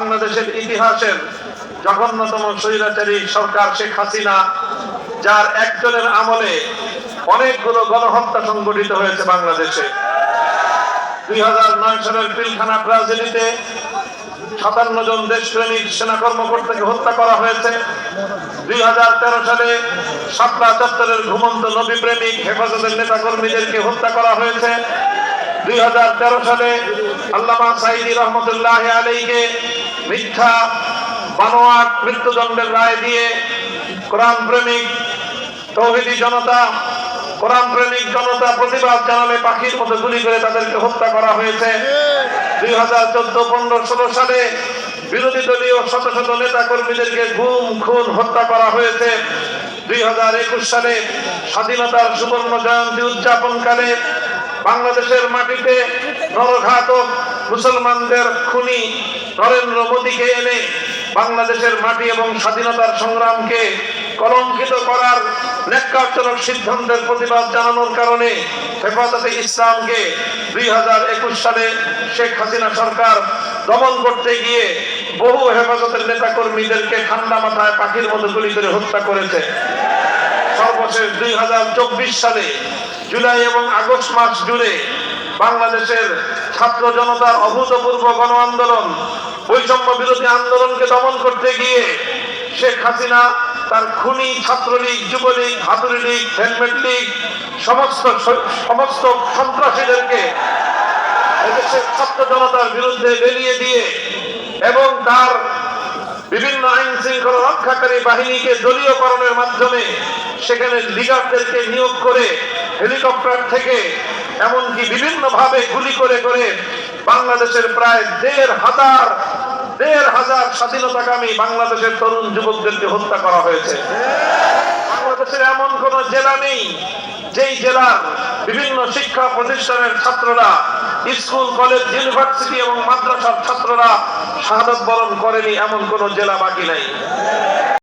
বাংলাদেশের ইতিহাসের জঘন্যতম স্বৈরাচারী সরকার শেখ হাসিনা, যার একজনের আমলে অনেকগুলো গণহত্যা সংঘটিত হয়েছে বাংলাদেশে। 2009 সালের পিলখানা ট্রাজেডিতে 57 জন দেশপ্রেমিক সেনা কর্মকর্তাকে হত্যা করা হয়েছে। 2013 সালে শাপলা চত্বরের ঘুমন্ত নবী প্রেমিক হেফাজতের নেতা কর্মীদেরকে হত্যা করা হয়েছে। 2013 সালে আল্লামা সাঈদী রহমতুল্লাহ আলাইহিকে মিথ্যা বানোয়াট মৃত্যুদণ্ডের রায় দিয়ে কোরআন প্রেমিক তৌহিদি জনতা, কোরআন প্রেমিক জনতা প্রতিবাদ জানালে পাখির মতো গুলি করে তাদেরকে হত্যা করা হয়েছে। 2014, 15, 16 সালে বিরোধী দলীয় শত শত নেতা কর্মীদেরকে গুম খুন হত্যা করা হয়েছে। 2021 সালে স্বাধীনতার সুবর্ণ জয়ন্তী উদযাপনকালে বাংলাদেশের মাটিতে নরঘাতক মুসলমানদের খুনি নরেন্দ্র মোদীকে এনে বাংলাদেশের মাটি এবং স্বাধীনতার সংগ্রামকে কলঙ্কিত করার ন্যাক্কারজনক সিদ্ধান্তের প্রতিবাদ জানানোর কারণে হেফাজতে ইসলামকে 2021 সালে শেখ হাসিনা সরকার দমন করতে গিয়ে বহু হেফাজতের নেতা কর্মীদেরকে ঠান্ডা মাথায় পাখির মতো গুলি করে হত্যা করেছে। সর্বশেষ 2024 সালে জুলাই এবং আগস্ট মাস জুড়ে বাংলাদেশের ছাত্র জনতার অভূতপূর্ব গণ আন্দোলন, বৈষম্য বিরোধী আন্দোলনকে দমন করতে গিয়ে শেখ হাসিনা তার খুনি ছাত্রলীগ, যুবলীগ, হাতুড়ি লীগ, হেলমেট লীগ সমস্ত সন্ত্রাসীদেরকে এদেশের ছাত্র জনতার বিরুদ্ধে বেরিয়ে দিয়ে এবং তার বিভিন্ন আইন শৃঙ্খলা রক্ষাকারী বাহিনীকে দলীয়করণের মাধ্যমে সেখানে লিডারদেরকে নিয়োগ করে হেলিকপ্টার থেকে এমনকি বিভিন্ন ভাবে গুলি করে করে বাংলাদেশের প্রায় 1,500 স্বাধীনতাকামী বাংলাদেশের তরুণ যুবকদেরকে হত্যা করা হয়েছে। বাংলাদেশের এমন কোন জেলা নেই যেই জেলার বিভিন্ন শিক্ষা প্রতিষ্ঠানের ছাত্ররা, স্কুল, কলেজ, ইউনিভার্সিটি এবং মাদ্রাসার ছাত্ররা শাহাদাত বরণ করেনি, এমন কোন জেলা বাকি নাই।